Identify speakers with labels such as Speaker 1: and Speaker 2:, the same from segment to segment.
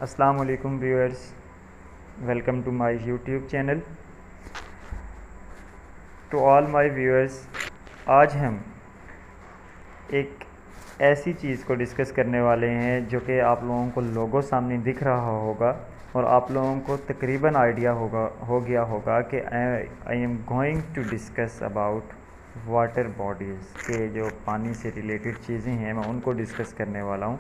Speaker 1: अस्सलाम वालेकुम viewers, welcome to my YouTube channel. To all my viewers, आज हम एक ऐसी चीज़ को डिस्कस करने वाले हैं जो कि आप लोगों को लोगों सामने दिख रहा होगा और आप लोगों को तकरीबन आइडिया हो गया होगा कि I am going to discuss about water bodies के जो पानी से रिलेटेड चीज़ें हैं, मैं उनको डिस्कस करने वाला हूँ।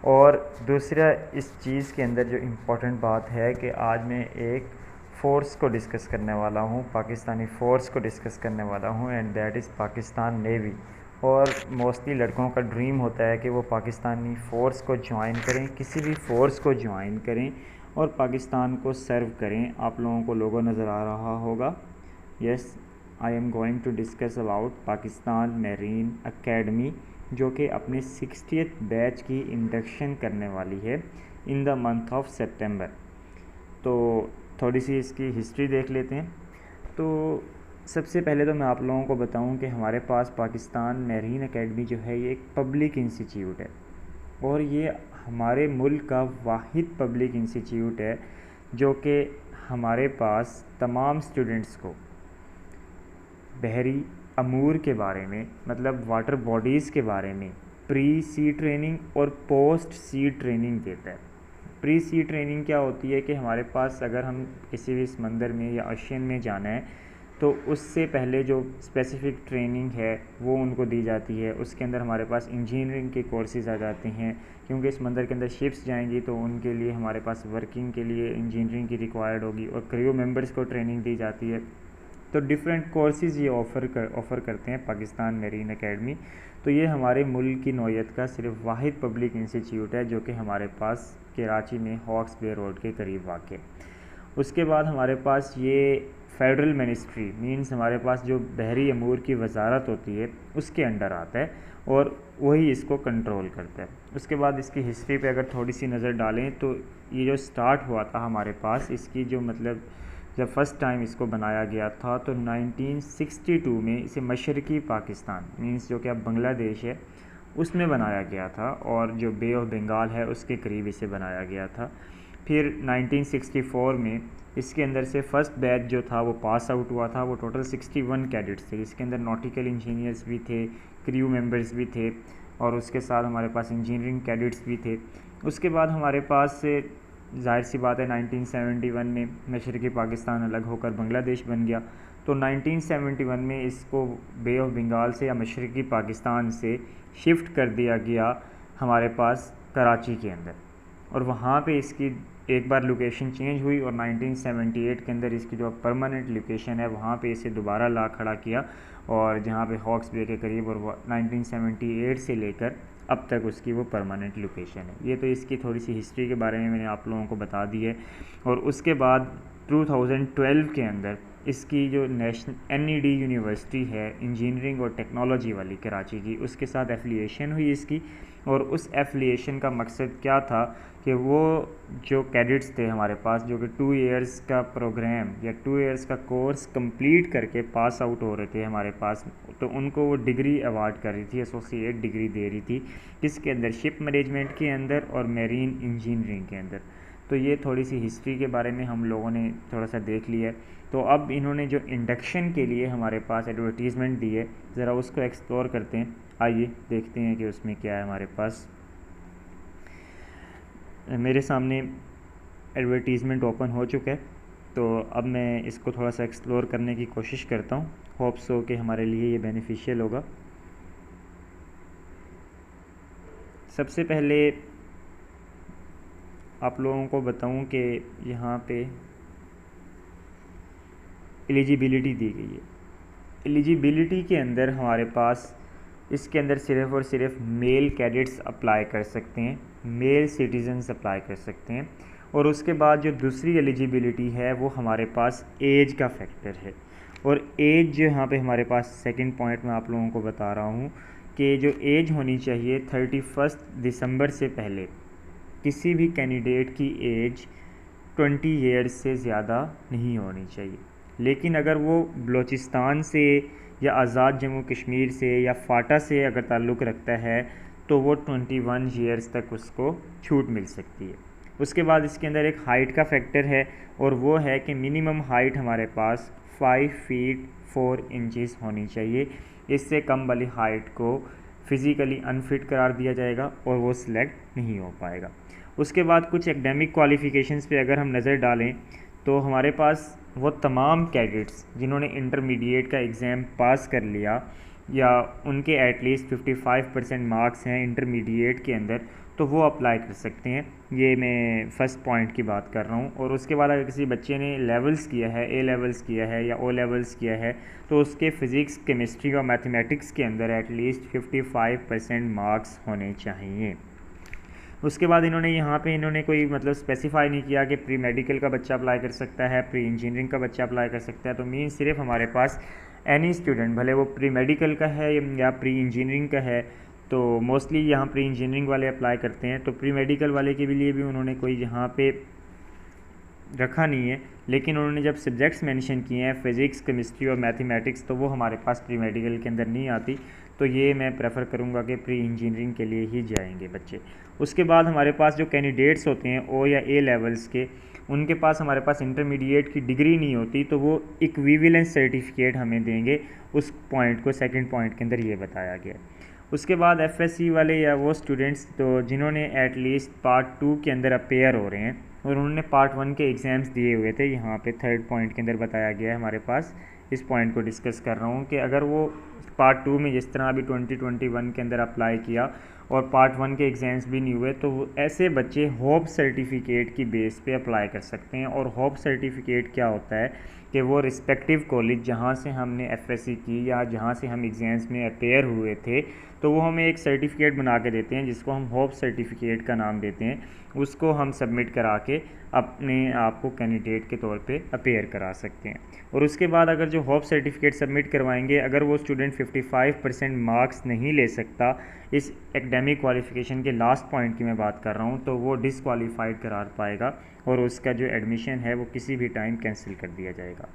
Speaker 1: और दूसरा, इस चीज़ के अंदर जो इम्पोर्टेंट बात है कि आज मैं एक फ़ोर्स को डिस्कस करने वाला हूँ, पाकिस्तानी फ़ोर्स को डिस्कस करने वाला हूँ, and that is Pakistan navy. और मोस्टली लड़कों का ड्रीम होता है कि वो पाकिस्तानी फ़ोर्स को ज्वाइन करें, किसी भी फ़ोर्स को ज्वाइन करें और पाकिस्तान को सर्व करें। आप लोगों को लोगो नज़र आ रहा होगा। Yes, I am going to discuss about Pakistan marine academy, जो कि अपने 60th बैच की इंडक्शन करने वाली है इन द मंथ ऑफ सितंबर। तो थोड़ी सी इसकी हिस्ट्री देख लेते हैं। तो सबसे पहले तो मैं आप लोगों को बताऊं कि हमारे पास पाकिस्तान मेरीन एकेडमी जो है, ये एक पब्लिक इंस्टीट्यूट है और ये हमारे मुल्क का वाहिद पब्लिक इंस्टीट्यूट है जो कि हमारे पास तमाम स्टूडेंट्स को बहरी अमूर के बारे में, मतलब वाटर बॉडीज़ के बारे में प्री सी ट्रेनिंग और पोस्ट सी ट्रेनिंग देता है। प्री सी ट्रेनिंग क्या होती है कि हमारे पास अगर हम किसी भी समंदर में या ओशन में जाना है तो उससे पहले जो स्पेसिफ़िक ट्रेनिंग है वो उनको दी जाती है। उसके अंदर हमारे पास इंजीनियरिंग के कोर्सेज़ आ जाते हैं, क्योंकि समंदर के अंदर शिप्स जाएंगी तो उनके लिए हमारे पास वर्किंग के लिए इंजीनियरिंग की रिक्वायर्ड होगी और क्रू मेंबर्स को ट्रेनिंग दी जाती है। तो डिफरेंट कोर्सेज़ ये ऑफ़र करते हैं पाकिस्तान मेरीन एकेडमी। तो ये हमारे मुल्क की नौयत का सिर्फ वाहिद पब्लिक इंस्टीट्यूट है जो कि हमारे पास कराची में हॉक्स बे रोड के करीब वाक़ है। उसके बाद हमारे पास ये फेडरल मिनिस्ट्री मींस हमारे पास जो बहरी अमूर की वजारत होती है उसके अंडर आता है और वही इसको कंट्रोल करता है। उसके बाद इसकी हिस्ट्री पे अगर थोड़ी सी नज़र डालें तो ये जो स्टार्ट हुआ था हमारे पास, इसकी जो मतलब जब फ़र्स्ट टाइम इसको बनाया गया था तो 1962 में इसे मशरक़ी पाकिस्तान मींस जो कि अब बांग्लादेश है उसमें बनाया गया था और जो बे ऑफ बंगाल है उसके करीब इसे बनाया गया था। फिर 1964 में इसके अंदर से फ़र्स्ट बैच जो था वो पास आउट हुआ था। वो टोटल 61 कैडेट्स थे, इसके अंदर नॉटिकल इंजीनियर्स भी थे, क्रू मेंबर्स भी थे और उसके साथ हमारे पास इंजीनियरिंग कैडेट्स भी थे। उसके बाद हमारे पास जाहिर सी बात है 1971 में मशरक़ी पाकिस्तान अलग होकर बांग्लादेश बन गया। तो 1971 में इसको बे ऑफ बंगाल से या मशरक़ी पाकिस्तान से शिफ्ट कर दिया गया हमारे पास कराची के अंदर, और वहाँ पे इसकी एक बार लोकेशन चेंज हुई और 1978 के अंदर इसकी जो परमानेंट लोकेशन है वहाँ पे इसे दोबारा ला खड़ा किया और जहाँ पे हॉक्स बे के करीब, और 1978 से लेकर अब तक उसकी वो परमानेंट लोकेशन है। ये तो इसकी थोड़ी सी हिस्ट्री के बारे में मैंने आप लोगों को बता दी है। और उसके बाद 2012 के अंदर इसकी जो नेशनल NED यूनिवर्सिटी है इंजीनियरिंग और टेक्नोलॉजी वाली कराची की, उसके साथ एफिलिएशन हुई इसकी। और उस एफिलिएशन का मकसद क्या था कि वो जो कैडेट्स थे हमारे पास जो कि 2 इयर्स का प्रोग्राम या 2 इयर्स का कोर्स कंप्लीट करके पास आउट हो रहे थे हमारे पास, तो उनको वो डिग्री अवार्ड कर रही थी, एसोसिएट डिग्री दे रही थी, किसके अंदर, शिप मैनेजमेंट के अंदर और मेरीन इंजीनियरिंग के अंदर। तो ये थोड़ी सी हिस्ट्री के बारे में हम लोगों ने थोड़ा सा देख लिया है। तो अब इन्होंने जो इंडक्शन के लिए हमारे पास एडवर्टीज़मेंट दी है, ज़रा उसको एक्सप्लोर करते हैं। आइए देखते हैं कि उसमें क्या है। हमारे पास मेरे सामने एडवर्टीज़मेंट ओपन हो चुका है, तो अब मैं इसको थोड़ा सा एक्सप्लोर करने की कोशिश करता हूँ। होप सो कि हमारे लिए ये बेनिफिशियल होगा। सबसे पहले आप लोगों को बताऊं कि यहाँ पे एलिजिबिलिटी दी गई है। एलिजिबिलिटी के अंदर हमारे पास इसके अंदर सिर्फ़ और सिर्फ मेल कैडेट्स अप्लाई कर सकते हैं, मेल सिटीजन्स अप्लाई कर सकते हैं। और उसके बाद जो दूसरी एलिजिबिलिटी है वो हमारे पास एज का फैक्टर है। और एज जो यहाँ पे हमारे पास सेकंड पॉइंट में आप लोगों को बता रहा हूँ कि जो एज होनी चाहिए 31 दिसंबर से पहले किसी भी कैंडिडेट की एज 20 ईयर्स से ज़्यादा नहीं होनी चाहिए। लेकिन अगर वो बलूचिस्तान से या आज़ाद जम्मू कश्मीर से या फ़ाटा से अगर ताल्लुक़ रखता है तो वो 21 ईयर्स तक उसको छूट मिल सकती है। उसके बाद इसके अंदर एक हाइट का फैक्टर है और वो है कि मिनिमम हाइट हमारे पास 5 फीट 4 इंचज़ होनी चाहिए। इससे कम वाली हाइट को फिज़िकली अनफिट करार दिया जाएगा और वो सिलेक्ट नहीं हो पाएगा। उसके बाद कुछ एकेडमिक क्वालिफ़िकेशंस पे अगर हम नज़र डालें तो हमारे पास वो तमाम कैडेट्स जिन्होंने इंटरमीडिएट का एग्ज़ाम पास कर लिया या उनके एटलीस्ट 55% मार्क्स हैं इंटरमीडिएट के अंदर, तो वो अप्लाई कर सकते हैं। ये मैं फ़र्स्ट पॉइंट की बात कर रहा हूँ। और उसके बाद अगर किसी बच्चे ने लेवल्स किया है, ए लेवल्स किया है या ओ लेवल्स किया है, तो उसके फ़िज़िक्स, केमिस्ट्री और मैथमेटिक्स के अंदर एटलीस्ट 55% मार्क्स होने चाहिए। उसके बाद इन्होंने कोई मतलब स्पेसिफाई नहीं किया कि प्री मेडिकल का बच्चा अप्लाई कर सकता है, प्री इंजीनियरिंग का बच्चा अप्लाई कर सकता है। तो मीन सिर्फ हमारे पास एनी स्टूडेंट, भले वो प्री मेडिकल का है या प्री इंजीनियरिंग का है, तो मोस्टली यहाँ प्री इंजीनियरिंग वाले अप्लाई करते हैं। तो प्री मेडिकल वाले के लिए भी उन्होंने कोई यहाँ पे रखा नहीं है, लेकिन उन्होंने जब सब्जेक्ट्स मेंशन किए हैं फ़िज़िक्स, केमिस्ट्री और मैथमेटिक्स, तो वो हमारे पास प्री मेडिकल के अंदर नहीं आती। तो ये मैं प्रेफर करूँगा कि प्री इंजीनियरिंग के लिए ही जाएंगे बच्चे। उसके बाद हमारे पास जो कैंडिडेट्स होते हैं ओ या ए लेवल्स के, उनके पास हमारे पास इंटरमीडिएट की डिग्री नहीं होती, तो वो इक्विवेलेंस सर्टिफिकेट हमें देंगे। उस पॉइंट को सेकंड पॉइंट के अंदर ये बताया गया। उसके बाद एफएससी वाले या वो स्टूडेंट्स तो जिन्होंने एटलीस्ट पार्ट 2 के अंदर अपेयर हो रहे हैं और उन्होंने पार्ट 1 के एग्ज़ाम्स दिए हुए थे, यहाँ पे थर्ड पॉइंट के अंदर बताया गया है हमारे पास। इस पॉइंट को डिस्कस कर रहा हूँ कि अगर वो पार्ट 2 में जिस तरह अभी 2021 के अंदर अप्लाई किया और पार्ट 1 के एग्ज़ाम्स भी नहीं हुए, तो ऐसे बच्चे होप सर्टिफिकेट की बेस पे अप्लाई कर सकते हैं। और होप सर्टिफिकेट क्या होता है कि वो रिस्पेक्टिव कॉलेज जहाँ से हमने एफएससी की या जहाँ से हम एग्ज़ाम्स में अपेयर हुए थे, तो वो हमें एक सर्टिफिकेट बना के देते हैं जिसको हम होप सर्टिफिकेट का नाम देते हैं। उसको हम सबमिट करा के अपने आप को कैंडिडेट के तौर पे अपेयर करा सकते हैं। और उसके बाद अगर जो होप सर्टिफिकेट सबमिट करवाएंगे, अगर वो स्टूडेंट 55% मार्क्स नहीं ले सकता, इस एकेडमिक क्वालिफ़िकेशन के लास्ट पॉइंट की मैं बात कर रहा हूँ, तो वो डिसक्वालीफाइड करार पाएगा और उसका जो एडमिशन है वो किसी भी टाइम कैंसिल कर दिया जाएगा।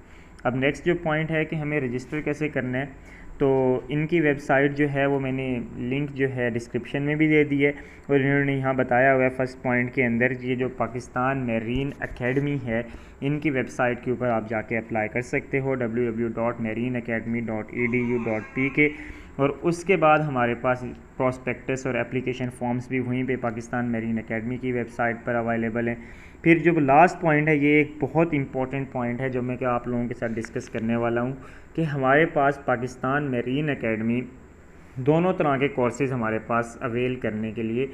Speaker 1: अब नेक्स्ट जो पॉइंट है कि हमें रजिस्टर कैसे करना है, तो इनकी वेबसाइट जो है वो मैंने लिंक जो है डिस्क्रिप्शन में भी दे दी है और इन्होंने यहाँ बताया हुआ है फर्स्ट पॉइंट के अंदर, ये जो पाकिस्तान मेरीन एकेडमी है, इनकी वेबसाइट के ऊपर आप जाके अप्लाई कर सकते हो www.marineacademy.edu.pk। और उसके बाद हमारे पास प्रॉस्पेक्टस और एप्लीकेशन फॉर्म्स भी वहीं पे पाकिस्तान मेरीन एकेडमी की वेबसाइट पर अवेलेबल हैं। फिर जो लास्ट पॉइंट है, ये एक बहुत इंपॉर्टेंट पॉइंट है जो मैं क्या आप लोगों के साथ डिस्कस करने वाला हूँ कि हमारे पास पाकिस्तान मेरीन एकेडमी दोनों तरह के कोर्सेज़ हमारे पास अवेल करने के लिए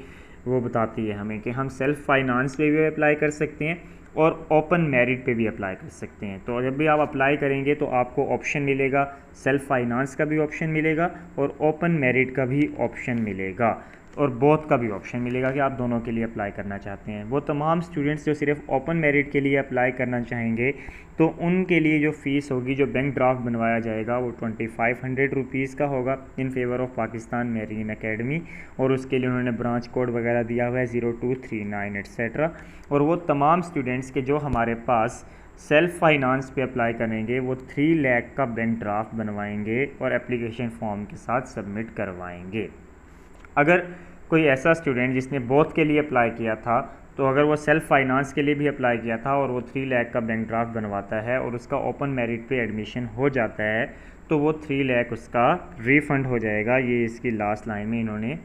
Speaker 1: वो बताती है हमें कि हम सेल्फ़ फाइनेंस पे भी अप्लाई कर सकते हैं और ओपन मेरिट पे भी अप्लाई कर सकते हैं। तो जब भी आप अप्लाई करेंगे तो आपको ऑप्शन मिलेगा, सेल्फ़ फाइनेंस का भी ऑप्शन मिलेगा और ओपन मेरिट का भी ऑप्शन मिलेगा और बोथ का भी ऑप्शन मिलेगा कि आप दोनों के लिए अप्लाई करना चाहते हैं। वो तमाम स्टूडेंट्स जो सिर्फ ओपन मेरिट के लिए अप्लाई करना चाहेंगे, तो उनके लिए जो फ़ीस होगी, जो बैंक ड्राफ्ट बनवाया जाएगा, वो 2500 रुपीज़ का होगा in favour of Pakistan marine academy. और उसके लिए उन्होंने ब्रांच कोड वगैरह दिया हुआ है 0239 एट्सेट्रा। और वो तमाम स्टूडेंट्स के जो हमारे पास सेल्फ़ फाइनेंस पे अप्लाई करेंगे, वो 3 लाख का बैंक ड्राफ्ट बनवाएंगे और एप्लीकेशन फॉर्म के साथ सबमिट करवाएंगे। अगर कोई ऐसा स्टूडेंट जिसने बोथ के लिए अप्लाई किया था, तो अगर वो सेल्फ़ फाइनेंस के लिए भी अप्लाई किया था और वो 3 लाख का बैंक ड्राफ्ट बनवाता है और उसका ओपन मेरिट पे एडमिशन हो जाता है, तो वो 3 लाख उसका रिफ़ंड हो जाएगा। ये इसकी लास्ट लाइन में इन्होंने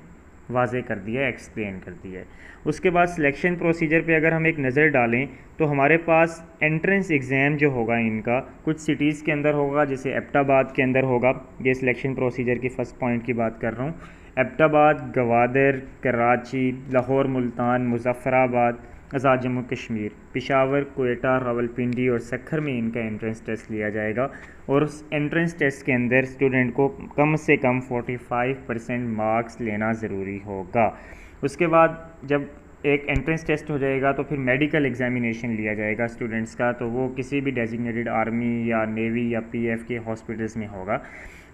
Speaker 1: वाज़े कर दिया, एक्सप्लेन कर दिया है। उसके बाद सिलेक्शन प्रोसीजर पे अगर हम एक नज़र डालें, तो हमारे पास एंट्रेंस एग्ज़ाम जो होगा इनका कुछ सिटीज़ के अंदर होगा, जैसे एबटाबाद के अंदर होगा। ये सिलेक्शन प्रोसीजर की फ़र्स्ट पॉइंट की बात कर रहा हूँ। एबटाबाद, गवादर, कराची, लाहौर, मुल्तान, मुजफ्फराबाद, आज़ाद जम्मू कश्मीर, पेशावर, कोयटा, रावलपिंडी और सक्खर में इनका एंट्रेंस टेस्ट लिया जाएगा। और उस एंट्रेंस टेस्ट के अंदर स्टूडेंट को कम से कम 45% मार्क्स लेना ज़रूरी होगा। उसके बाद जब एक एंट्रेंस टेस्ट हो जाएगा तो फिर मेडिकल एग्जामिनेशन लिया जाएगा स्टूडेंट्स का, तो वो किसी भी डेजिग्नेटेड आर्मी या नेवी या पीएफ के हॉस्पिटल्स में होगा।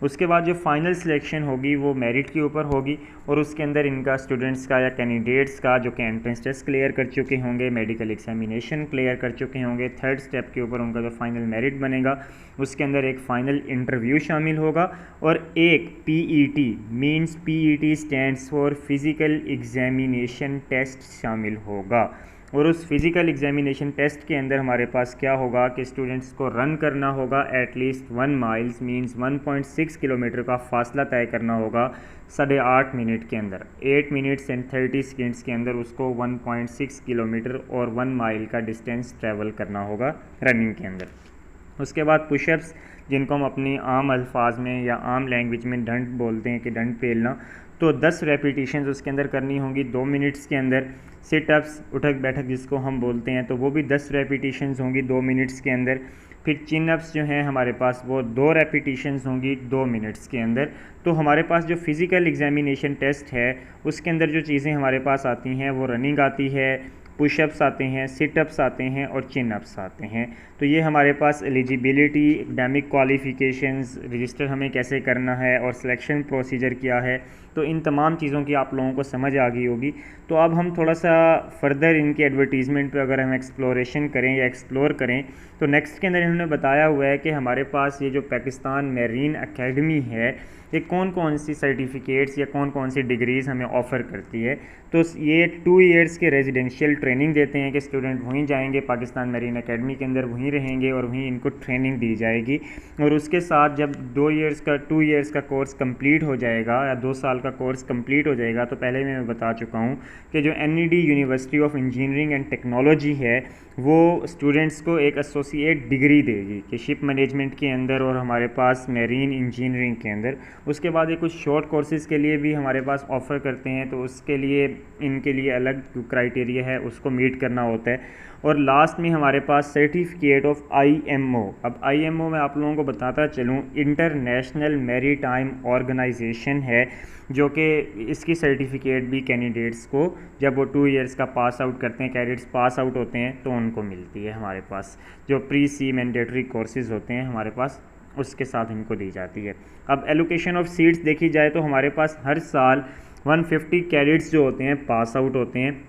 Speaker 1: उसके बाद जो फाइनल सिलेक्शन होगी वो मेरिट के ऊपर होगी और उसके अंदर इनका स्टूडेंट्स का या कैंडिडेट्स का जो कि एंट्रेंस टेस्ट क्लियर कर चुके होंगे, मेडिकल एग्जामिनेशन क्लियर कर चुके होंगे, थर्ड स्टेप के ऊपर उनका जो फाइनल मेरिट बनेगा उसके अंदर एक फ़ाइनल इंटरव्यू शामिल होगा और एक PET means PET stands for physical examination test शामिल होगा। और उस फिज़िकल एग्जामिनेशन टेस्ट के अंदर हमारे पास क्या होगा कि स्टूडेंट्स को रन करना होगा एटलीस्ट 1 माइल्स मींस 1.6 किलोमीटर का फासला तय करना होगा 8.5 मिनट के अंदर, 8 मिनट्स एंड 30 सेकेंड्स के अंदर उसको 1.6 किलोमीटर और 1 माइल का डिस्टेंस ट्रैवल करना होगा रनिंग के अंदर। उसके बाद पुशअप्स, जिनको हम अपनी आम अल्फाज में या आम लैंग्वेज में डंड बोलते हैं कि डंड पेलना, तो 10 रेपिटेशंस उसके अंदर करनी होंगी 2 मिनट्स के अंदर। सिटअप्स, उठक बैठक जिसको हम बोलते हैं, तो वो भी 10 रेपिटेशंस होंगी 2 मिनट्स के अंदर। फिर चिनअप्स जो हैं हमारे पास वो 2 रेपिटेशंस होंगी 2 मिनट्स के अंदर। तो हमारे पास जो फिज़िकल एग्जामिनेशन टेस्ट है उसके अंदर जो चीज़ें हमारे पास आती हैं वो रनिंग आती है, पुशअप्स आते हैं, सिटअप्स आते हैं और चिनअप्स आते हैं। तो ये हमारे पास एलिजिबिलिटी, एकेडमिक क्वालिफ़िकेशंस, रजिस्टर हमें कैसे करना है और सिलेक्शन प्रोसीजर क्या है, तो इन तमाम चीज़ों की आप लोगों को समझ आ गई होगी। तो अब हम थोड़ा सा फर्दर इनके एडवर्टीज़मेंट पे अगर हम एक्सप्लोरेशन करें या एक्सप्लोर करें, तो नेक्स्ट के अंदर इन्होंने बताया हुआ है कि हमारे पास ये जो पाकिस्तान मैरीन एकेडमी है ये कौन कौन सी सर्टिफिकेट्स या कौन कौन सी डिग्रीज़ हमें ऑफ़र करती है। तो ये 2 इयर्स के रेजिडेंशियल ट्रेनिंग देते हैं कि स्टूडेंट वहीं जाएंगे पाकिस्तान मैरीन एकेडमी के अंदर, वहीं रहेंगे और वहीं इनको ट्रेनिंग दी जाएगी। और उसके साथ जब 2 इयर्स का कोर्स कंप्लीट हो जाएगा या 2 साल का कोर्स कंप्लीट हो जाएगा, तो पहले मैं बता चुका हूँ कि जो NED university of engineering and technology है वो स्टूडेंट्स को एक एसोसिएट डिग्री देगी कि शिप मैनेजमेंट के अंदर और हमारे पास मैरीन इंजीनियरिंग के अंदर। उसके बाद ये कुछ शॉर्ट कोर्सेज़ के लिए भी हमारे पास ऑफ़र करते हैं, तो उसके लिए इनके लिए अलग क्राइटेरिया है, उसको मीट करना होता है। और लास्ट में हमारे पास सर्टिफिकेट ऑफ IMO। अब IMO मैं आप लोगों को बताता चलूँ, इंटरनेशनल मैरीटाइम ऑर्गेनाइजेशन है, जो कि इसकी सर्टिफिकेट भी कैंडिडेट्स को जब वो 2 इयर्स का पास आउट करते हैं, कैडेट्स पास आउट होते हैं, तो उनको मिलती है हमारे पास। जो प्री सी मैंडेटरी कोर्सेज़ होते हैं हमारे पास, उसके साथ इनको दी जाती है। अब एलोकेशन ऑफ सीट्स देखी जाए तो हमारे पास हर साल 150 कैडेट्स जो होते हैं पास आउट होते हैं,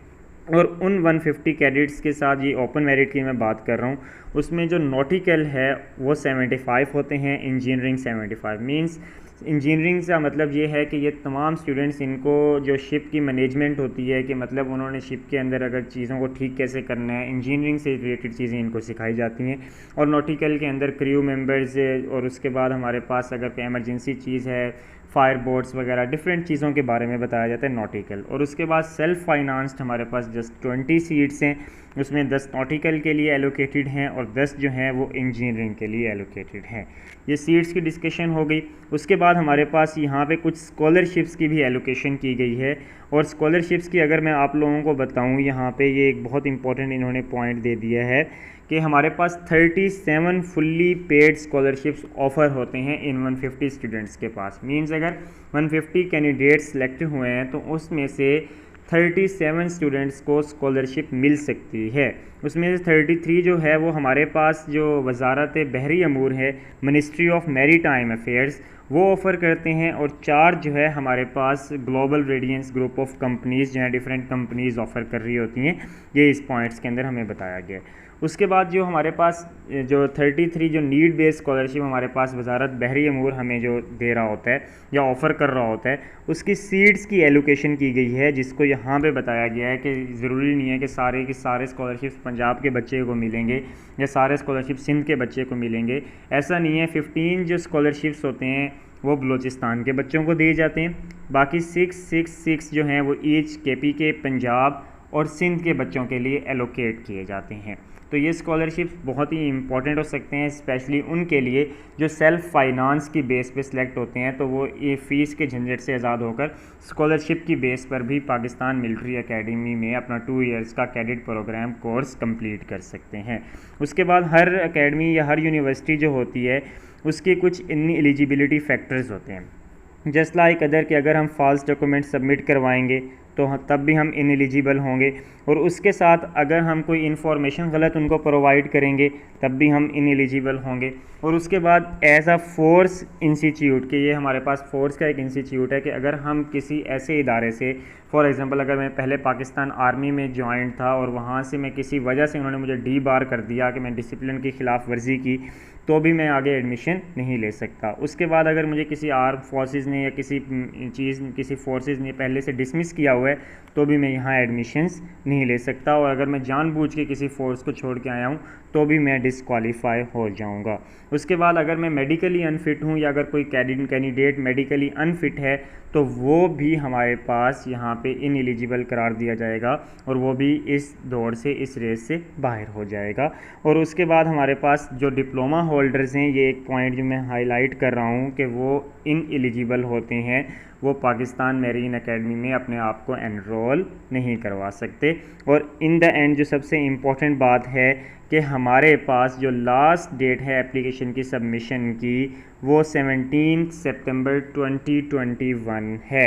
Speaker 1: और उन 150 कैडेट्स के साथ ये ओपन मेरिट की मैं बात कर रहा हूँ, उसमें जो नॉटिकल है वो 75 होते हैं, इंजीनियरिंग 75। मींस इंजीनियरिंग का मतलब ये है कि ये तमाम स्टूडेंट्स, इनको जो शिप की मैनेजमेंट होती है कि मतलब उन्होंने शिप के अंदर अगर चीज़ों को ठीक कैसे करना है, इंजीनियरिंग से रिलेटेड चीज़ें इनको सिखाई जाती हैं। और नॉटिकल के अंदर क्रू मेंबर्स, और उसके बाद हमारे पास अगर कोई एमरजेंसी चीज़ है, फायर बोट्स वगैरह डिफरेंट चीज़ों के बारे में बताया जाता है नॉटिकल। और उसके बाद सेल्फ फाइनेंस्ड हमारे पास जस्ट 20 सीट्स हैं, उसमें 10 नॉटिकल के लिए एलोकेटेड हैं और 10 जो हैं वो इंजीनियरिंग के लिए एलोकेटेड हैं। ये सीट्स की डिस्कशन हो गई। उसके बाद हमारे पास यहाँ पे कुछ स्कॉलरशिप्स की भी एलोकेशन की गई है। और स्कॉलरशिप्स की अगर मैं आप लोगों को बताऊँ, यहाँ पे ये एक बहुत इंपॉर्टेंट इन्होंने पॉइंट दे दिया है कि हमारे पास 37 फुल्ली पेड स्कॉलरशिप्स ऑफ़र होते हैं इन 150 स्टूडेंट्स के पास। मींस अगर 150 कैंडिडेट सेलेक्ट हुए हैं तो उसमें से 37 स्टूडेंट्स को स्कॉलरशिप मिल सकती है। उसमें से 33 जो है वो हमारे पास जो वजारत बहरी अमूर है, मिनिस्ट्री ऑफ मैरीटाइम अफेयर्स, वो ऑफ़र करते हैं। और 4 जो है हमारे पास global radiance group of companies जो है डिफरेंट कंपनीज़ ऑफ़र कर रही होती हैं। ये इस पॉइंट्स के अंदर हमें बताया गया है। उसके बाद जो हमारे पास जो 33 जो नीड बेस्ड स्कॉलरशिप हमारे पास वजारत बहरी अमूर हमें जो दे रहा होता है या ऑफ़र कर रहा होता है, उसकी सीट्स की एलोकेशन की गई है, जिसको यहाँ पे बताया गया है कि ज़रूरी नहीं है कि सारे स्कॉलरशिप्स पंजाब के बच्चे को मिलेंगे या सारे स्कॉलरशिप सिंध के बच्चे को मिलेंगे। ऐसा नहीं है। 15 जो स्कॉलरशिप्स होते हैं वो बलूचिस्तान के बच्चों को दिए जाते हैं। बाकी 6 जो हैं वो ईच KP के, पंजाब और सिंध के बच्चों के लिए एलोकेट किए जाते हैं। तो ये स्कॉलरशिप्स बहुत ही इंपॉर्टेंट हो सकते हैं, स्पेशली उनके लिए जो सेल्फ फाइनेंस की बेस पे सिलेक्ट होते हैं, तो वो ये फ़ीस के झंझट से आज़ाद होकर स्कॉलरशिप की बेस पर भी पाकिस्तान मिलिट्री एकेडमी में अपना 2 इयर्स का कैडेट प्रोग्राम कोर्स कंप्लीट कर सकते हैं। उसके बाद हर एकेडमी या हर यूनिवर्सिटी जो होती है उसके कुछ एलिजिबिलिटी फैक्टर्स होते हैं। जस्ट लाइक अदर कि अगर हम फॉल्स डॉक्यूमेंट सबमिट करवाएंगे तो तब भी हम इनएलिजिबल होंगे, और उसके साथ अगर हम कोई इन्फॉर्मेशन गलत उनको प्रोवाइड करेंगे तब भी हम इनएलिजिबल होंगे। और उसके बाद एज अ फोर्स इंस्टीट्यूट, के ये हमारे पास फोर्स का एक इंस्टीट्यूट है कि अगर हम किसी ऐसे इदारे से, फॉर एग्ज़ाम्पल अगर मैं पहले पाकिस्तान आर्मी में ज्वाइन था और वहाँ से मैं किसी वजह से उन्होंने मुझे डीबार कर दिया कि मैं डिसिप्लिन की ख़िलाफ़ वर्जी की, तो भी मैं आगे एडमिशन नहीं ले सकता। उसके बाद अगर मुझे किसी आर्म फोर्सेस ने या किसी फोर्सेस ने पहले से डिसमिस किया हुआ हुआ है तो भी मैं यहाँ एडमिशन्स नहीं ले सकता, और अगर मैं जानबूझ के किसी फ़ोर्स को छोड़ के आया हूँ तो भी मैं डिस्क्वालीफाई हो जाऊँगा। उसके बाद अगर मैं मेडिकली अनफिट हूँ या अगर कोई कैंडिडेट मेडिकली अनफिट है तो वो भी हमारे पास यहाँ पे इनएलिजिबल करार दिया जाएगा और वो भी इस दौड़ से, इस रेस से बाहर हो जाएगा। और उसके बाद हमारे पास जो डिप्लोमा होल्डर्स हैं, ये एक पॉइंट जो मैं हाईलाइट कर रहा हूँ कि वो इनएलिजिबल होते हैं, वो पाकिस्तान मैरीन एकेडमी में अपने आप को एनरोल नहीं करवा सकते। और इन द एंड जो सबसे इम्पोर्टेंट बात है कि हमारे पास जो लास्ट डेट है एप्लीकेशन की सबमिशन की वो 17 सितंबर 2021 है।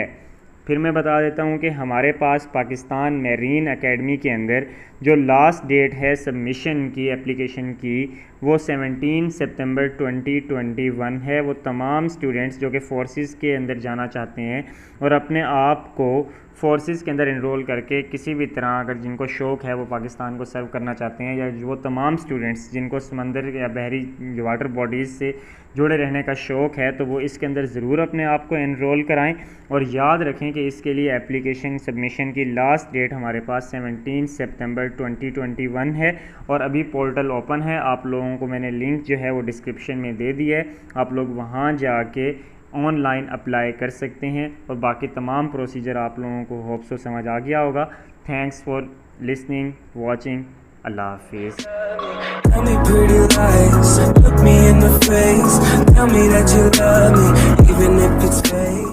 Speaker 1: फिर मैं बता देता हूँ कि हमारे पास पाकिस्तान मैरीन एकेडमी के अंदर जो लास्ट डेट है सबमिशन की एप्लीकेशन की वो 17 सितंबर 2021 है। वो तमाम स्टूडेंट्स जो कि फोर्सेस के अंदर जाना चाहते हैं और अपने आप को फोर्सेस के अंदर इनरोल करके किसी भी तरह अगर जिनको शौक़ है वो पाकिस्तान को सर्व करना चाहते हैं, या वो तमाम स्टूडेंट्स जिनको समंदर या बहरी वाटर बॉडीज़ से जुड़े रहने का शौक़ है तो वो इसके अंदर ज़रूर अपने आप को एनरोल कराएं। और याद रखें कि इसके लिए एप्लीकेशन सबमिशन की लास्ट डेट हमारे पास 17 सितंबर 2021 है और अभी पोर्टल ओपन है। आप लोगों को मैंने लिंक जो है वो डिस्क्रिप्शन में दे दिया है, आप लोग वहाँ जाके ऑनलाइन अप्लाई कर सकते हैं और बाकी तमाम प्रोसीजर आप लोगों को होप सो समझ आ गया होगा। Thanks for listening, watching. अल्लाह हाफिज़।
Speaker 2: Tell me pretty lies, look me in the face, tell me that you love me, even if it's fake.